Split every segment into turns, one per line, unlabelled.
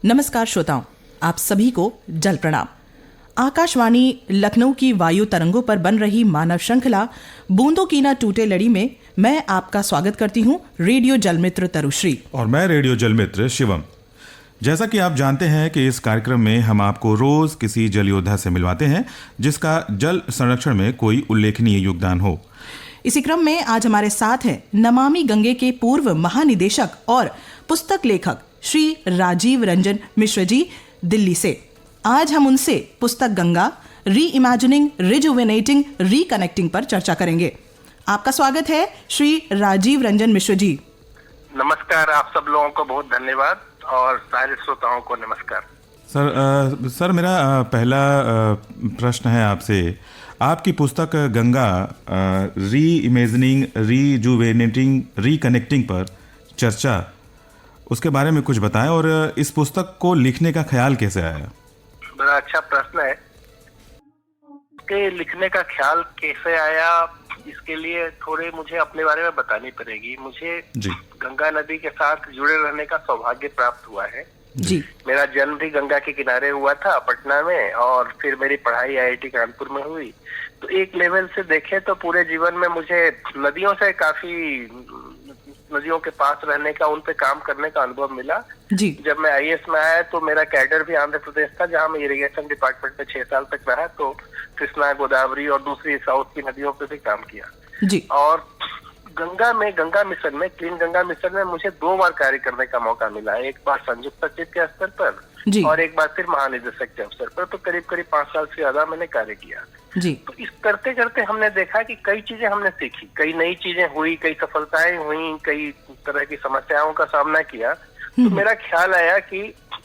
नमस्कार श्रोताओं, आप सभी को जल प्रणाम। आकाशवाणी लखनऊ की वायु तरंगों पर बन रही मानव श्रृंखला बूंदों की ना टूटे लड़ी में मैं आपका स्वागत करती हूँ रेडियो जल मित्र तरुश्री
और मैं रेडियो जल मित्र शिवम। जैसा कि आप जानते हैं कि इस कार्यक्रम में हम आपको रोज किसी जल योद्धा से मिलवाते हैं जिसका जल संरक्षण में कोई उल्लेखनीय योगदान हो।
इसी क्रम में आज हमारे साथ हैं नमामि गंगे के पूर्व महानिदेशक और पुस्तक लेखक श्री राजीव रंजन मिश्र जी, दिल्ली से। आज हम उनसे पुस्तक गंगा री इमेजिनिंग रिजुवेनेटिंग रिकनेक्टिंग पर चर्चा करेंगे। आपका स्वागत है श्री राजीव रंजन मिश्र जी।
नमस्कार, आप सब लोगों को बहुत धन्यवाद और सारे श्रोताओं को नमस्कार।
सर मेरा पहला प्रश्न है आपसे। आपकी पुस्तक गंगा री इमेजिनिंग रिजुवेनेटिंग रिकनेक्टिंग पर चर्चा, उसके बारे में कुछ बताएं और इस पुस्तक को लिखने का ख्याल कैसे आया?
बड़ा अच्छा प्रश्न है कि लिखने का ख्याल कैसे आया, इसके लिए थोड़े मुझे अपने बारे में बतानी पड़ेगी। मुझे गंगा नदी के साथ जुड़े रहने का सौभाग्य प्राप्त हुआ है
जी।
मेरा जन्म भी गंगा के किनारे हुआ था पटना में, और फिर मेरी पढ़ाई IIT कानपुर में हुई। तो एक लेवल से देखें तो पूरे जीवन में मुझे नदियों से काफी नदियों के पास रहने का, उन पे काम करने का अनुभव मिला
जी।
जब मैं IAS में आया तो मेरा कैडर भी आंध्र प्रदेश था, जहां मैं इरिगेशन डिपार्टमेंट में 6 साल तक रहा। तो कृष्णा, गोदावरी और दूसरी साउथ की नदियों पे भी काम किया
जी।
और गंगा मिशन में, क्लीन गंगा मिशन में मुझे 2 बार कार्य करने का मौका मिला। एक बार संयुक्त सचिव के स्तर पर
जी।
और एक बार फिर महानिदेशक के स्तर पर। तो करीब 5 साल से ज्यादा मैंने कार्य किया
जी।
तो इस करते करते हमने देखा कि कई चीजें हमने सीखी, कई नई चीजें हुई, कई सफलताएं हुई, कई तरह की समस्याओं का सामना किया। तो मेरा ख्याल आया कि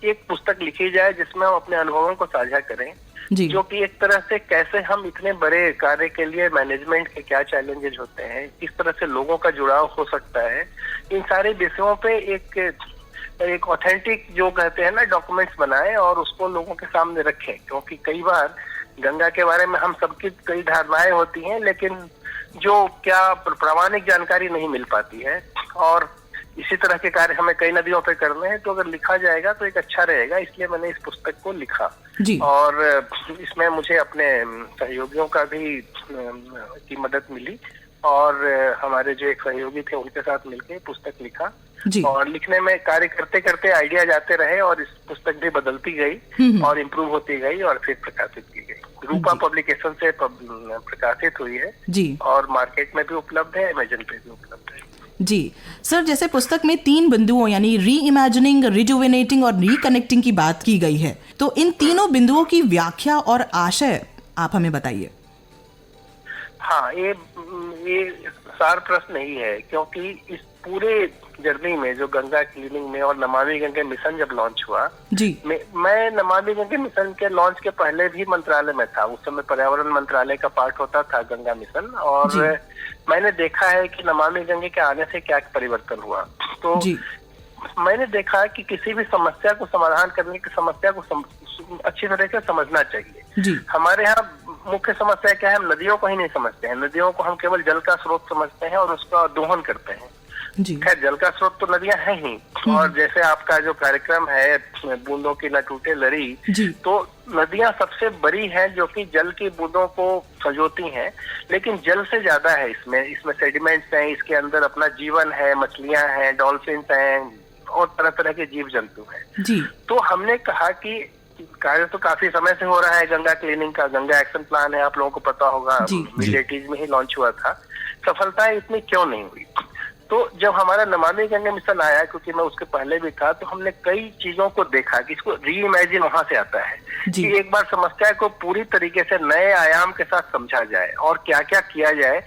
एक पुस्तक लिखी जाए जिसमें हम अपने अनुभवों को साझा करें
जी।
जो कि एक तरह से कैसे हम इतने बड़े कार्य के लिए मैनेजमेंट के क्या चैलेंजेस होते हैं, किस तरह से लोगों का जुड़ाव हो सकता है, इन सारे विषयों पे एक ऑथेंटिक जो कहते हैं ना डॉक्यूमेंट्स बनाएं और उसको लोगों के सामने रखें। क्योंकि कई बार गंगा के बारे में हम सबकी कई धारणाएं होती हैं, लेकिन जो क्या प्रामाणिक जानकारी नहीं मिल पाती है। और इसी तरह के कार्य हमें कई नदियों पे करने हैं, तो अगर लिखा जाएगा तो एक अच्छा रहेगा। इसलिए मैंने इस पुस्तक को लिखा
जी।
और इसमें मुझे अपने सहयोगियों का भी की मदद मिली और हमारे जो एक सहयोगी थे उनके साथ मिलकर पुस्तक लिखा
जी।
और लिखने में कार्य करते करते आइडिया जाते रहे और इस पुस्तक भी बदलती गई और इम्प्रूव होती गई और फिर प्रकाशित की गई। रूपा पब्लिकेशन से प्रकाशित हुई है
जी
और मार्केट में भी उपलब्ध है, अमेजन पे भी उपलब्ध है
जी। सर, जैसे पुस्तक में 3 बिंदुओं यानी री इमेजिनिंग, रिजुवेनेटिंग और रिकनेक्टिंग की बात की गई है, तो इन तीनों बिंदुओं की व्याख्या और आशय आप हमें बताइए।
हाँ, ये सार प्रश्न ही है, क्योंकि इस पूरे जर्नी में जो गंगा क्लीनिंग में और नमामि गंगे मिशन जब लॉन्च हुआ
जी।
मैं नमामि गंगे मिशन के लॉन्च के पहले भी मंत्रालय में था। उस समय पर्यावरण मंत्रालय का पार्ट होता था गंगा मिशन, और मैंने देखा है कि नमामि गंगे के आने से क्या परिवर्तन हुआ। तो मैंने देखा कि किसी भी समस्या को समाधान करने की, समस्या को अच्छी तरह से समझना चाहिए
जी।
हमारे यहाँ मुख्य समस्या क्या है, हम नदियों को ही नहीं समझते हैं। नदियों को हम केवल जल का स्रोत समझते हैं और उसका दोहन करते हैं। खैर, जल का स्रोत तो नदियां हैं ही, और जैसे आपका जो कार्यक्रम है बूंदों की न टूटे लड़ी, तो नदियां सबसे बड़ी हैं जो कि जल की बूंदों को संजोती हैं। लेकिन जल से ज्यादा है इसमें सेडिमेंट्स हैं, इसके अंदर अपना जीवन है, मछलियां हैं, डॉल्फिन्स हैं और तरह तरह के जीव जंतु हैं। तो हमने कहा कि कार्य तो काफी समय से हो रहा है गंगा क्लीनिंग का। गंगा एक्शन प्लान है, आप लोगों को पता होगा, मिड-80s में ही लॉन्च हुआ था। सफलताएं इतनी क्यों नहीं हुई? तो जब हमारा नमामि गंगे मिशन आया, क्योंकि मैं उसके पहले भी था, तो हमने कई चीजों को देखा कि इसको री इमेजिन वहां से आता है कि एक बार समस्या को पूरी तरीके से नए आयाम के साथ समझा जाए और क्या क्या किया जाए।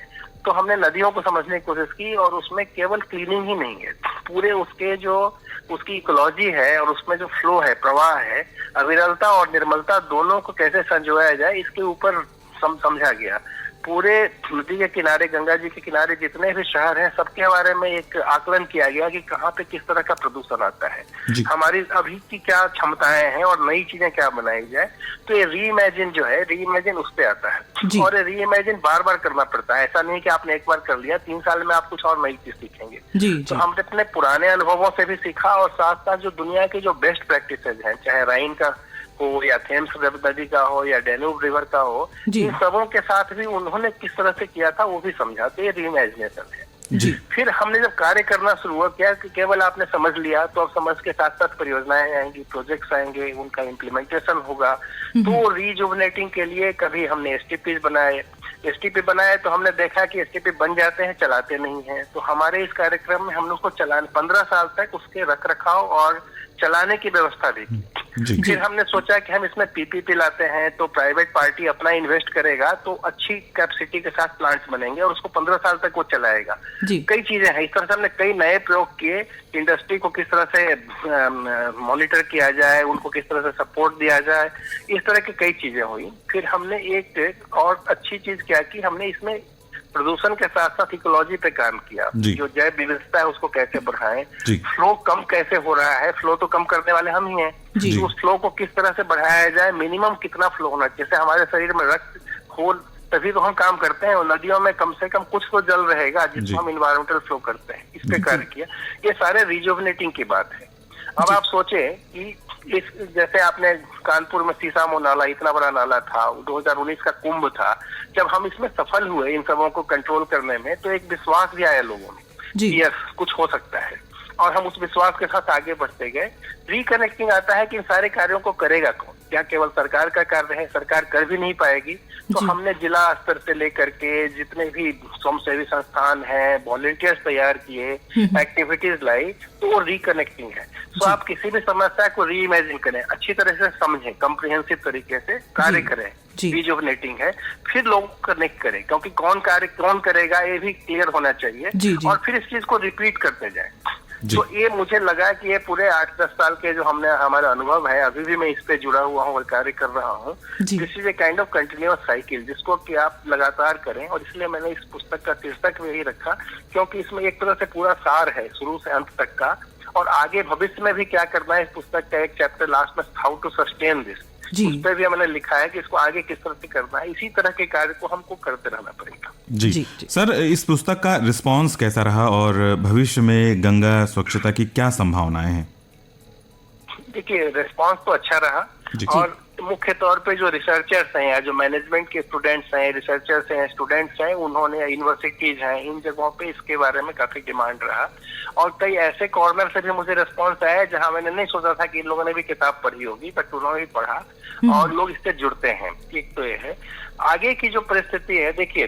तो हमने नदियों को समझने की कोशिश की और उसमें केवल क्लीनिंग ही नहीं है, पूरे उसकी इकोलॉजी है और उसमें जो फ्लो है, प्रवाह है, अविरलता और निर्मलता दोनों को कैसे संजोया जाए, इसके ऊपर समझा गया। पूरे नदी के किनारे, गंगा जी के किनारे जितने भी शहर हैं, सबके बारे में एक आकलन किया गया कि कहाँ पे किस तरह का प्रदूषण आता है, हमारी अभी की क्या क्षमताएं हैं और नई चीजें क्या बनाई जाए। तो ये रीइमेजिन जो है, रीइमेजिन उस पे आता है। और ये रीइमेजिन बार बार करना पड़ता है, ऐसा नहीं कि आपने एक बार कर लिया 3 साल में आप कुछ और नई चीज सीखेंगे। तो हमने अपने पुराने अनुभवों से भी सीखा और साथ साथ जो दुनिया की जो बेस्ट प्रैक्टिसेज हैं, चाहे राइन का हो या थेम्स नदी का हो या डेन्यूब रिवर का हो, इन सबों के साथ भी उन्होंने किस तरह से किया था वो भी समझा। तो ये रीइमेजिनेशन है। फिर हमने जब कार्य करना शुरू किया कि केवल आपने समझ लिया, तो अब समझ के साथ साथ परियोजनाएं आएंगी, प्रोजेक्ट्स आएंगे, उनका इम्प्लीमेंटेशन होगा। तो रिजुवनेटिंग के लिए कभी हमने एसटीपी बनाए तो हमने देखा कि एसटीपी बन जाते हैं, चलाते नहीं हैं। तो हमारे इस कार्यक्रम में हम लोग को चलाने 15 साल तक उसके रख रखाव और चलाने की व्यवस्था भी की। फिर हमने सोचा कि हम इसमें पीपीपी लाते हैं तो प्राइवेट पार्टी अपना इन्वेस्ट करेगा तो अच्छी कैपेसिटी के साथ प्लांट्स बनेंगे और उसको 15 साल तक वो चलाएगा। कई चीजें हैं, इस तरह से हमने कई नए प्रयोग किए। इंडस्ट्री को किस तरह से मॉनिटर किया जाए, उनको किस तरह से सपोर्ट दिया जाए, इस तरह की कई चीजें हुई। फिर हमने एक और अच्छी चीज क्या की, हमने इसमें प्रदूषण के साथ साथ इकोलॉजी पे काम किया। जो जैव विविधता है उसको कैसे बढ़ाएं, फ्लो कम कैसे हो रहा है, फ्लो तो कम करने वाले हम ही हैं, तो उस फ्लो को किस तरह से बढ़ाया जाए, मिनिमम कितना फ्लो होना चाहिए। जैसे हमारे शरीर में रक्त खोल तभी तो हम काम करते हैं, और नदियों में कम से कम कुछ तो जल रहेगा जिसको हम इन्वायरमेंटल फ्लो करते हैं। इस पे कार्य किया। ये सारे रिजुवनेटिंग की बात है। अब आप सोचे कि इस जैसे आपने कानपुर में सीसामो नाला, इतना बड़ा नाला था, 2019 का कुंभ था, जब हम इसमें सफल हुए इन सबों को कंट्रोल करने में, तो एक विश्वास भी आया लोगों में कि यस कुछ हो सकता है, और हम उस विश्वास के साथ आगे बढ़ते गए। रिकनेक्टिंग आता है कि इन सारे कार्यों को करेगा कौन, क्या केवल सरकार का कार्य है, सरकार कर भी नहीं पाएगी। तो हमने जिला स्तर से लेकर के जितने भी स्वयंसेवी संस्थान हैं, वॉलंटियर्स तैयार किए, एक्टिविटीज लाई, तो वो रिकनेक्टिंग है। तो आप किसी भी समस्या को रीइमेजिन करें, अच्छी तरह से समझें, कम्प्रिहेंसिव तरीके से कार्य करें, रिजुवनेटिंग है। फिर लोग कनेक्ट करें, क्योंकि कौन कार्य कौन करेगा ये भी क्लियर होना चाहिए, और फिर इस चीज को रिपीट करते जाए। तो ये मुझे लगा कि ये पूरे 8-10 साल के जो हमारा अनुभव है, अभी भी मैं इस पे जुड़ा हुआ हूँ और कार्य कर रहा हूँ। This is a kind of continuous cycle जिसको कि आप लगातार करें, और इसलिए मैंने इस पुस्तक का शीर्षक भी यही रखा, क्योंकि इसमें एक तरह से पूरा सार है शुरू से अंत तक का, और आगे भविष्य में भी क्या करना है। इस पुस्तक का एक चैप्टर लास्ट में हाउ टू सस्टेन दिस, उस पर भी मैंने लिखा है कि इसको आगे किस तरह से करना है। इसी तरह के कार्य को हमको करते रहना पड़ेगा।
जी सर, इस पुस्तक का रिस्पांस कैसा रहा और भविष्य में गंगा स्वच्छता की क्या संभावनाएं हैं? देखिए,
रिस्पांस तो अच्छा रहा, और मुख्य तौर पे जो रिसर्चर्स हैं या जो मैनेजमेंट के स्टूडेंट्स हैं, रिसर्चर्स हैं, स्टूडेंट्स हैं, उन्होंने, यूनिवर्सिटीज हैं, इन जगहों पे इसके बारे में काफी डिमांड रहा। और कई ऐसे कॉर्नर से भी मुझे रिस्पांस आया जहां मैंने नहीं सोचा था कि इन लोगों ने भी किताब पढ़ी होगी, बट उन्होंने भी पढ़ा और लोग इससे जुड़ते हैं। एक तो ये है। आगे की जो परिस्थिति है, देखिए,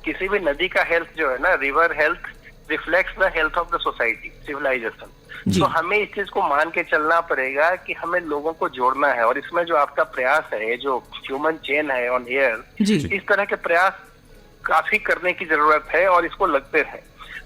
किसी भी नदी का हेल्थ जो है ना, river health reflects the health of the society, civilization. तो हमें इस चीज को मान के चलना पड़ेगा कि हमें लोगों को जोड़ना है, और इसमें जो आपका प्रयास है, जो ह्यूमन चेन है ऑन एयर, इस तरह के प्रयास काफी करने की जरूरत है, और इसको लगते रहे।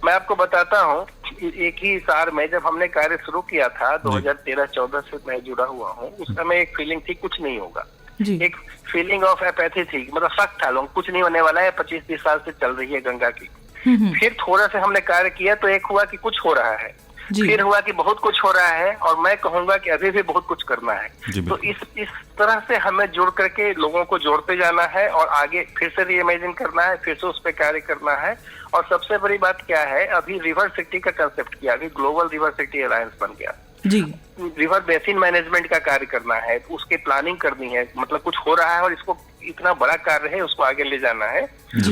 मैं आपको बताता हूँ, एक ही साल में जब हमने कार्य शुरू किया था 2013-14 से मैं जुड़ा हुआ हूँ, उस समय एक फीलिंग थी कुछ नहीं होगा, एक फीलिंग ऑफ एपैथी थी, मतलब शक था लोग, कुछ नहीं होने वाला है, 25-30 साल से चल रही है गंगा की। फिर थोड़ा से हमने कार्य किया तो एक हुआ कि कुछ हो रहा है, फिर हुआ कि बहुत कुछ हो रहा है, और मैं कहूंगा कि अभी भी बहुत कुछ करना है। तो इस तरह से हमें जुड़ करके लोगों को जोड़ते जाना है, और आगे फिर से रीइमेजिन करना है, फिर से उस पर कार्य करना है। और सबसे बड़ी बात क्या है, अभी रिवर सिटी का कंसेप्ट किया, अभी ग्लोबल रिवर सिटी अलायंस बन गया। रिवर बेसिन मैनेजमेंट का कार्य करना है, उसकी प्लानिंग करनी है, मतलब कुछ हो रहा है और इसको इतना बड़ा कार्य है, उसको आगे ले जाना है।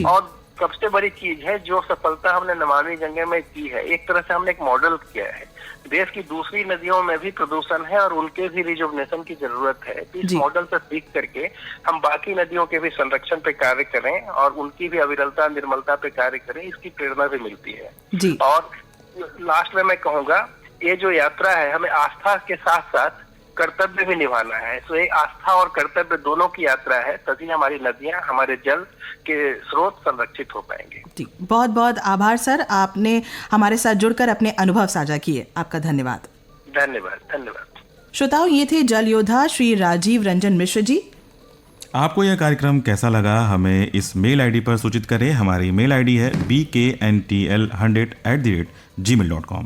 और सबसे बड़ी चीज है जो सफलता हमने नमामि गंगे में की है, एक तरह से हमने एक मॉडल किया है। देश की दूसरी नदियों में भी प्रदूषण है और उनके भी रिजुवनेशन की जरूरत है। तो इस मॉडल से सीख करके हम बाकी नदियों के भी संरक्षण पे कार्य करें और उनकी भी अविरलता निर्मलता पे कार्य करें, इसकी प्रेरणा भी मिलती है। और लास्ट में मैं कहूँगा, ये जो यात्रा है, हमें आस्था के साथ साथ कर्तव्य भी निभाना है। तो ये आस्था और कर्तव्य दोनों की यात्रा है, तभी हमारी नदियां, हमारे जल के स्रोत संरक्षित हो पाएंगे।
जी, बहुत बहुत आभार सर, आपने हमारे साथ जुड़कर अपने अनुभव साझा किए। आपका धन्यवाद।
धन्यवाद।
श्रोताओं, ये थे जल योद्धा श्री राजीव रंजन मिश्र जी।
आपको यह कार्यक्रम कैसा लगा हमें इस मेल आईडी पर सूचित करें। हमारी मेल आईडी है bkntl100@gmail.com।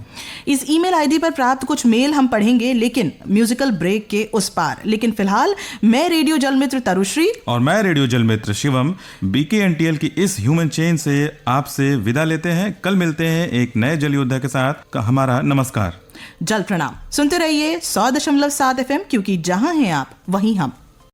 इस ईमेल आईडी पर प्राप्त कुछ मेल हम पढ़ेंगे, लेकिन म्यूजिकल ब्रेक के उस पार। लेकिन फिलहाल मैं रेडियो जलमित्र तरुश्री
और मैं रेडियो जलमित्र शिवम BKNTL की इस ह्यूमन चेन से आपसे विदा लेते हैं। कल मिलते हैं एक नए जल योद्धा के साथ। हमारा नमस्कार,
जल प्रणाम। सुनते रहिए 100.7 FM, क्योंकि जहां हैं आप वहीं हम।